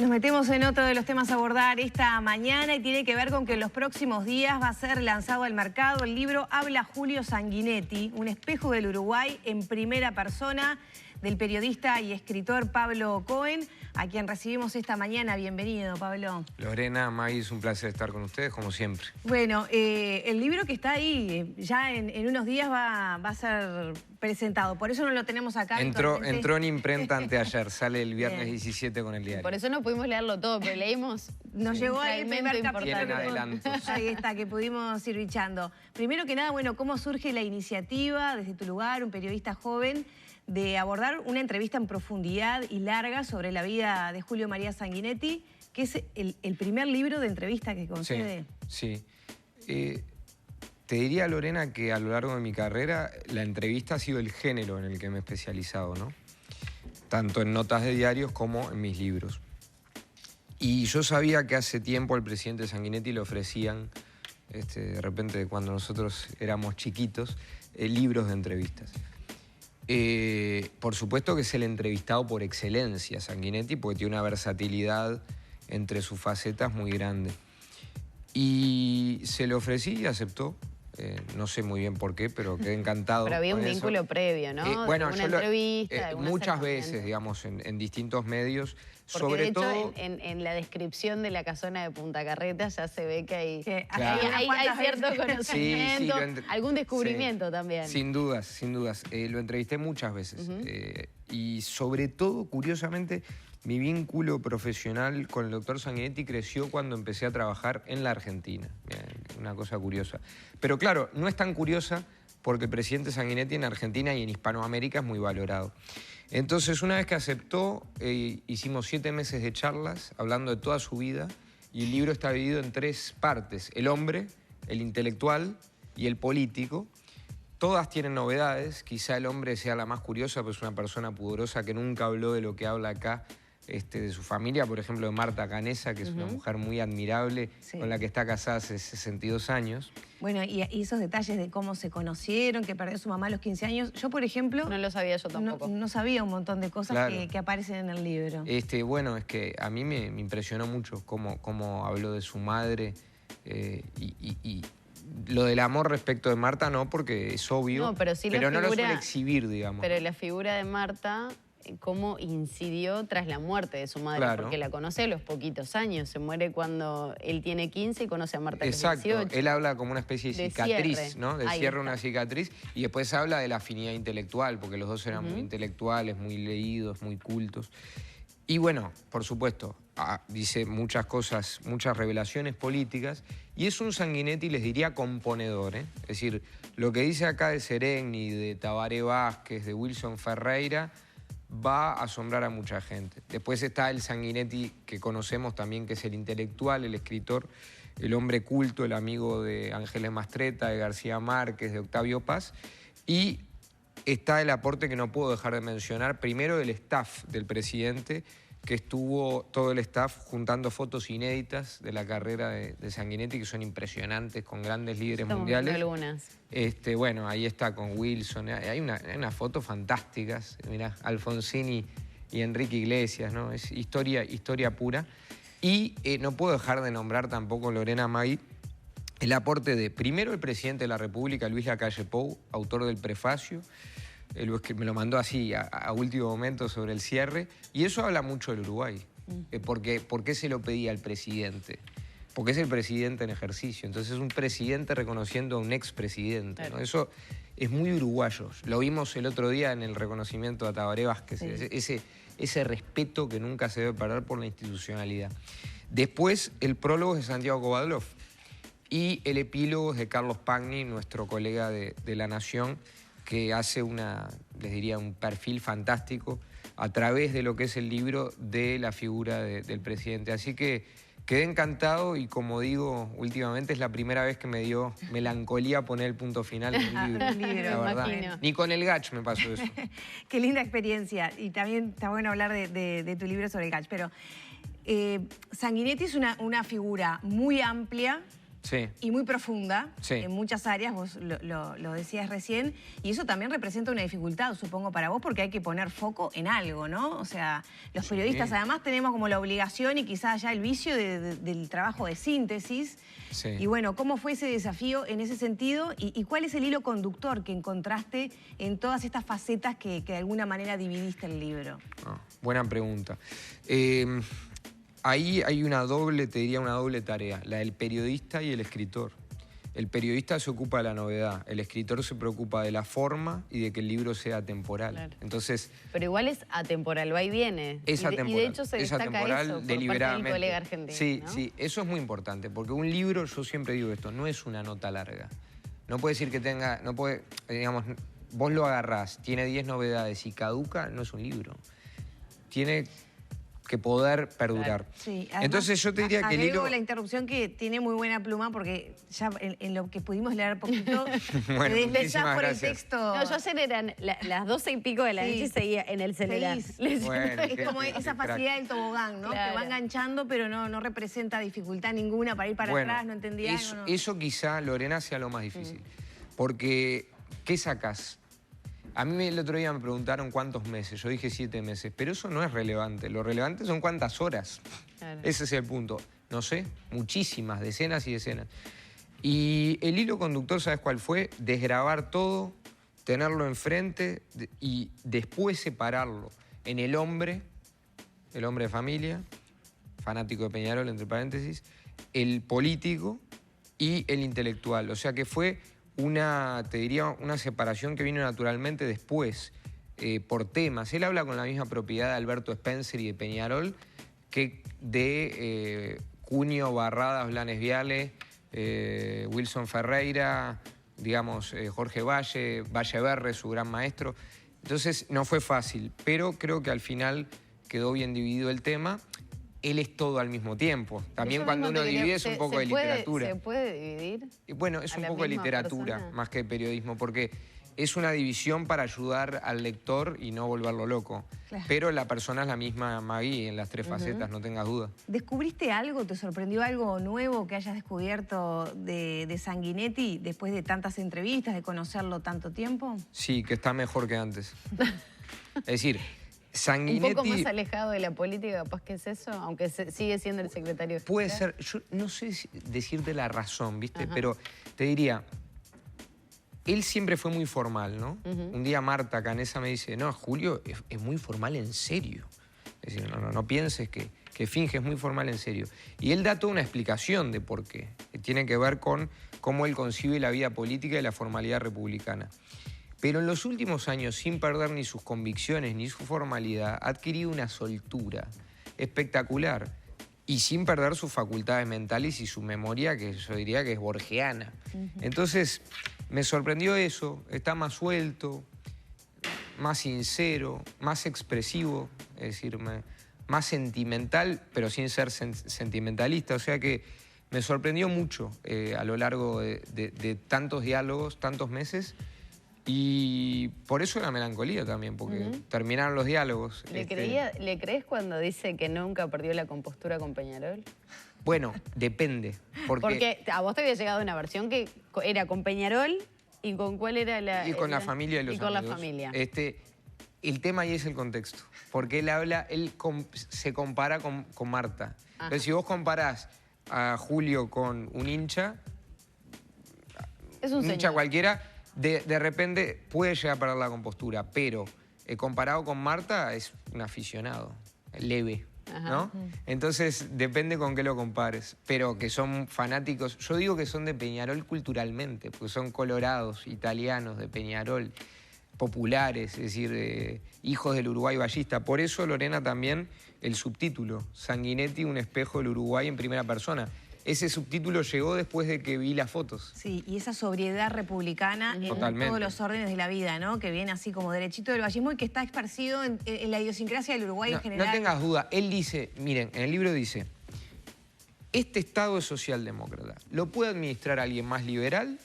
Nos metemos en otro de los temas a abordar esta mañana y tiene que ver con que en los próximos días va a ser lanzado al mercado el libro Habla Julio Sanguinetti, un espejo del Uruguay en primera persona, del periodista y escritor Pablo Cohen, a quien recibimos esta mañana. Bienvenido, Pablo. Lorena, Maggie, es un placer estar con ustedes, como siempre. Bueno, el libro que está ahí, ya en unos días va a ser presentado, por eso no lo tenemos acá. Entró en imprenta anteayer, sale el viernes 17 con el diario. Por eso no pudimos leerlo todo, pero leímos. Nos llegó ahí el primer capítulo. Tienen adelantos. Ahí está, que pudimos ir bichando. Primero que nada, bueno, ¿cómo surge la iniciativa desde tu lugar, un periodista joven, de abordar una entrevista en profundidad y larga sobre la vida de Julio María Sanguinetti, que es el primer libro de entrevista que concede? Sí. Te diría, Lorena, que a lo largo de mi carrera la entrevista ha sido el género en el que me he especializado, ¿no? Tanto en notas de diarios como en mis libros. Y yo sabía que hace tiempo al presidente Sanguinetti le ofrecían, de repente cuando nosotros éramos chiquitos, libros de entrevistas. Por supuesto que es el entrevistado por excelencia, Sanguinetti, porque tiene una versatilidad entre sus facetas muy grande. Y se le ofrecí y aceptó. No sé muy bien por qué, pero quedé encantado. Pero había un vínculo eso. previo, ¿no? Bueno, una entrevista, muchas veces, digamos, en distintos medios. Porque sobre de hecho, todo en la descripción de la casona de Punta Carreta ya se ve que hay, Claro. hay cierto conocimiento, Sí, algún descubrimiento también. Sin dudas, sin dudas. Lo entrevisté muchas veces. Y sobre todo, curiosamente, mi vínculo profesional con el doctor Sanguinetti creció cuando empecé a trabajar en la Argentina. Una cosa curiosa. Pero claro, no es tan curiosa porque el presidente Sanguinetti en Argentina y en Hispanoamérica es muy valorado. Entonces, una vez que aceptó, hicimos 7 meses de charlas hablando de toda su vida y el libro está dividido en 3 partes: el hombre, el intelectual y el político. Todas tienen novedades, quizá el hombre sea la más curiosa, pues es una persona pudorosa que nunca habló de lo que habla acá, de su familia, por ejemplo, de Marta Canessa, que es una mujer muy admirable, con la que está casada hace 62 años. Bueno, y esos detalles de cómo se conocieron, que perdió su mamá a los 15 años. Yo, por ejemplo... No lo sabía yo tampoco. No sabía un montón de cosas Claro. que aparecen en el libro. Bueno, es que a mí me impresionó mucho cómo habló de su madre y lo del amor respecto de Marta no, porque es obvio, No, pero sí pero no lo figura, suele exhibir, digamos. Pero la figura de Marta, cómo incidió tras la muerte de su madre, Claro. porque la conoce a los poquitos años, se muere cuando él tiene 15 y conoce a Marta a los Exacto, 18. él habla como una especie de cicatriz, cierre. ¿no? De Ahí cierre, está. una cicatriz, y después habla de la afinidad intelectual, porque los dos eran muy intelectuales, muy leídos, muy cultos. Y bueno, por supuesto, dice muchas cosas, muchas revelaciones políticas, y es un Sanguinetti, les diría, componedor, ¿eh? Es decir, lo que dice acá de Sereni, de Tabaré Vázquez, de Wilson Ferreira, va a asombrar a mucha gente. Después está el Sanguinetti que conocemos también, que es el intelectual, el escritor, el hombre culto, el amigo de Ángeles Mastretta, de García Márquez, de Octavio Paz, y está el aporte que no puedo dejar de mencionar, primero del staff del presidente, que estuvo todo el staff juntando fotos inéditas de la carrera de Sanguinetti, que son impresionantes, con grandes líderes mundiales. Algunas. Bueno, ahí está con Wilson, hay unas fotos fantásticas, mirá, Alfonsín y Enrique Iglesias, ¿no? Es historia pura. Y no puedo dejar de nombrar tampoco, Lorena, Maggie, el aporte de, primero, el presidente de la República, Luis Lacalle Pou, autor del prefacio. Me lo mandó así a último momento sobre el cierre, y eso habla mucho del Uruguay. ¿Por qué se lo pedía al presidente? Porque es el presidente en ejercicio, entonces es un presidente reconociendo a un expresidente, ¿no? Eso es muy uruguayo. Lo vimos el otro día en el reconocimiento a Tabaré Vázquez, ese respeto que nunca se debe perder por la institucionalidad. Después, el prólogo es de Santiago Kovadlov y el epílogo es de Carlos Pagni, nuestro colega de La Nación, que hace les diría, un perfil fantástico a través de lo que es el libro de la figura del presidente. Así que quedé encantado y, como digo, últimamente es la primera vez que me dio melancolía poner el punto final en un libro. La verdad. Imagino. Ni con el Gach me pasó eso. Qué linda experiencia. Y también está bueno hablar de tu libro sobre el Gach. Pero Sanguinetti es una figura muy amplia, Sí. y muy profunda Sí. en muchas áreas, vos lo decías recién, y eso también representa una dificultad, supongo, para vos, porque hay que poner foco en algo, ¿no? O sea, los periodistas además tenemos como la obligación y quizás ya el vicio del trabajo de síntesis. Sí. Y bueno, ¿cómo fue ese desafío en ese sentido? ¿Y cuál es el hilo conductor que encontraste en todas estas facetas que de alguna manera dividiste el libro? Buena pregunta. Ahí hay te diría una doble tarea, la del periodista y el escritor. El periodista se ocupa de la novedad, el escritor se preocupa de la forma y de que el libro sea atemporal. Claro. Entonces, Pero igual es atemporal, va y viene. es atemporal. Y de hecho se es destaca atemporal eso por deliberadamente. parte del colega argentino, Sí, ¿no? sí, eso es muy importante, porque un libro, yo siempre digo esto, no es una nota larga. No puede decir que tenga, no puede, digamos, vos lo agarrás, tiene 10 novedades y caduca, no es un libro. Tiene que poder perdurar. Sí, además, entonces yo te diría que el agrego hilo... la interrupción que tiene muy buena pluma porque ya en lo que pudimos leer poquito, Bueno, te deslizás muchísimas por el gracias. texto. No, yo ayer eran las 12 y pico de la Sí. noche y seguía en el celular. Feliz. Bueno, Es como qué esa crack. facilidad del tobogán, ¿no? Claro. Que va enganchando, pero no representa dificultad ninguna para ir para Bueno, atrás, no entendía eso, algo. No. eso quizá, Lorena, sea lo más difícil. Porque, ¿qué sacás? A mí el otro día me preguntaron cuántos meses, yo dije 7 meses, pero eso no es relevante. Lo relevante son cuántas horas. Claro. Ese es el punto. No sé, muchísimas, decenas y decenas. Y el hilo conductor, ¿sabes cuál fue? Desgrabar todo, tenerlo enfrente y después separarlo en el hombre de familia, fanático de Peñarol, entre paréntesis, el político y el intelectual. O sea que fue te diría, una separación que vino naturalmente después, por temas. Él habla con la misma propiedad de Alberto Spencer y de Peñarol que de Cunio, Barradas, Blanes Viale, Wilson Ferreira, digamos, Jorge Valle Berre, su gran maestro. Entonces no fue fácil, pero creo que al final quedó bien dividido el tema. Él es todo al mismo tiempo. También Eso cuando mismo uno te quería- divide es un poco de literatura. ¿Se puede dividir? Y bueno, es a un la poco de misma literatura persona? más que de periodismo, porque es una división para ayudar al lector y no volverlo loco. Claro. Pero la persona es la misma Maggie en las 3 facetas, no tengas duda. ¿Descubriste algo, te sorprendió algo nuevo que hayas descubierto de Sanguinetti después de tantas entrevistas, de conocerlo tanto tiempo? Sí, que está mejor que antes. Es decir, Un Sanguinetti... poco más alejado de la política, capaz que es eso, aunque sigue siendo el secretario. Puede ser, yo no sé decirte la razón, ¿viste? Ajá. Pero te diría, él siempre fue muy formal, ¿no? Un día Marta Canesa me dice, no, Julio es muy formal en serio. Es decir, no pienses que finge, es muy formal en serio. Y él da toda una explicación de por qué. Que tiene que ver con cómo él concibe la vida política y la formalidad republicana. Pero en los últimos años, sin perder ni sus convicciones ni su formalidad, ha adquirido una soltura espectacular y sin perder sus facultades mentales y su memoria, que yo diría que es borgiana. Entonces, me sorprendió eso, está más suelto, más sincero, más expresivo, es decir, más sentimental, pero sin ser sentimentalista. O sea que me sorprendió mucho a lo largo de tantos diálogos, tantos meses. Y por eso la melancolía también, porque terminaron los diálogos. ¿Le crees cuando dice que nunca perdió la compostura con Peñarol? Bueno, depende. Porque a vos te había llegado una versión que era con Peñarol y con cuál era la... Y con la familia y los amigos. Y con amigos. la familia. El tema ahí es el contexto, porque él se compara con Marta. Ajá. Entonces, si vos comparás a Julio con un hincha, Es un hincha señor. cualquiera, de repente puede llegar a perder la compostura, pero comparado con Marta es un aficionado, leve, ¿no? Entonces depende con qué lo compares, pero que son fanáticos, yo digo que son de Peñarol culturalmente, porque son colorados, italianos de Peñarol, populares, es decir, hijos del Uruguay ballista. Por eso, Lorena, también el subtítulo, Sanguinetti, un espejo del Uruguay en primera persona. Ese subtítulo llegó después de que vi las fotos. Sí, y esa sobriedad republicana en Totalmente. todos los órdenes de la vida, ¿no? Que viene así como derechito del vallismo y que está esparcido en la idiosincrasia del Uruguay en general. No tengas duda, él dice, miren, en el libro dice, este Estado es socialdemócrata, lo puede administrar alguien más liberal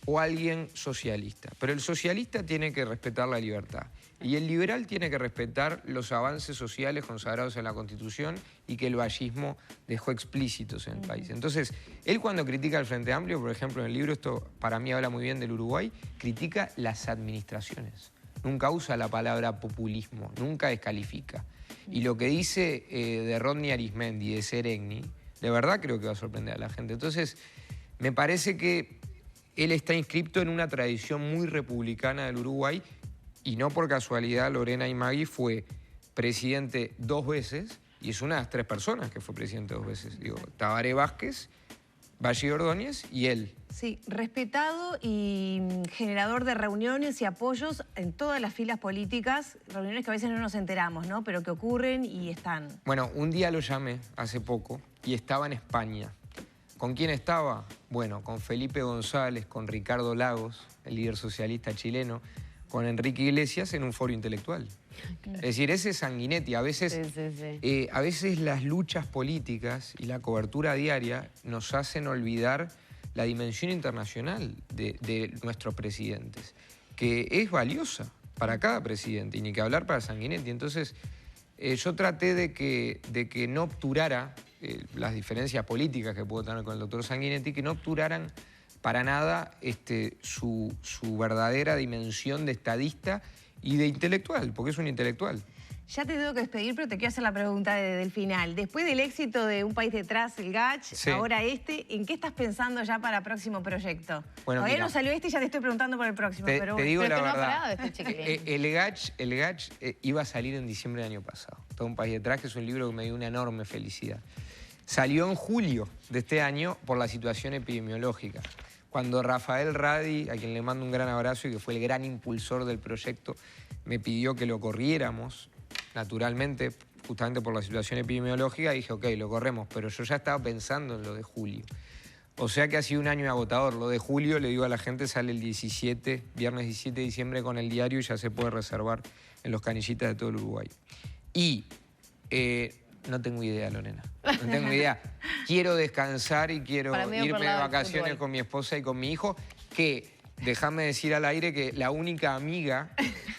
o alguien socialista, pero el socialista tiene que respetar la libertad. Y el liberal tiene que respetar los avances sociales consagrados en la Constitución y que el vallismo dejó explícitos en el país. Entonces, él cuando critica al Frente Amplio, por ejemplo, en el libro, esto para mí habla muy bien del Uruguay, critica las administraciones. Nunca usa la palabra populismo, nunca descalifica. Y lo que dice de Rodney Arismendi, de Seregni, de verdad creo que va a sorprender a la gente. Entonces, me parece que él está inscripto en una tradición muy republicana del Uruguay y no por casualidad Lorena Imagui fue presidente 2 veces y es una de las 3 personas que fue presidente 2 veces. Digo, Tabaré Vázquez, Valle Ordóñez y él. Sí, respetado y generador de reuniones y apoyos en todas las filas políticas, reuniones que a veces no nos enteramos, ¿no? Pero que ocurren y están. Bueno, un día lo llamé hace poco y estaba en España. ¿Con quién estaba? Bueno, con Felipe González, con Ricardo Lagos, el líder socialista chileno, con Enrique Iglesias en un foro intelectual. Es decir, ese es Sanguinetti. A veces, a veces las luchas políticas y la cobertura diaria nos hacen olvidar la dimensión internacional de nuestros presidentes, que es valiosa para cada presidente, y ni que hablar para Sanguinetti. Entonces, yo traté de que no obturara las diferencias políticas que puedo tener con el doctor Sanguinetti, que no obturaran para nada su verdadera dimensión de estadista y de intelectual, porque es un intelectual. Ya te tengo que despedir, pero te quiero hacer la pregunta del final. Después del éxito de Un País Detrás, el Gach, sí, ahora ¿en qué estás pensando ya para el próximo proyecto? Bueno, todavía mira, no salió y ya te estoy preguntando por el próximo. Te digo pero la que no ha verdad, parado este chiquilín. el Gach iba a salir en diciembre del año pasado. Todo Un País Detrás, que es un libro que me dio una enorme felicidad. Salió en julio de este año por la situación epidemiológica. Cuando Rafael Radi, a quien le mando un gran abrazo y que fue el gran impulsor del proyecto, me pidió que lo corriéramos, naturalmente, justamente por la situación epidemiológica, dije, ok, lo corremos, pero yo ya estaba pensando en lo de julio. O sea que ha sido un año agotador. Lo de julio, le digo a la gente, sale el 17, viernes 17 de diciembre con el diario y ya se puede reservar en los canillitas de todo el Uruguay. Y no tengo idea, Lorena. No tengo idea. Quiero descansar y quiero irme de vacaciones con mi esposa y con mi hijo, que, déjame decir al aire que la única amiga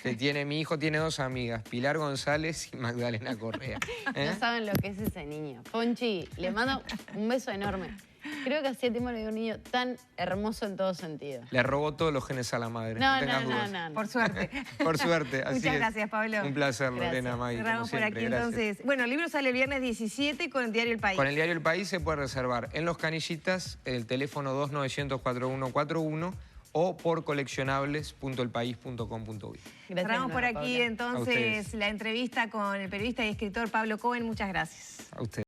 que tiene mi hijo, tiene 2 amigas, Pilar González y Magdalena Correa. No saben lo que es ese niño. Ponchi, le mando un beso enorme. Creo que hacía tiempo le dio un niño tan hermoso en todo sentido. Le robó todos los genes a la madre. No. Por suerte. Por suerte. Así Muchas gracias, Pablo. Un placer, Lorena, Magui. Cerramos por aquí, entonces. Bueno, el libro sale el viernes 17 con el diario El País. Con el diario El País se puede reservar en los canillitas el teléfono 2900-4141 o por coleccionables.elpaís.com.uy. Cerramos por aquí, Paula. entonces, la entrevista con el periodista y escritor Pablo Cohen. Muchas gracias. A usted.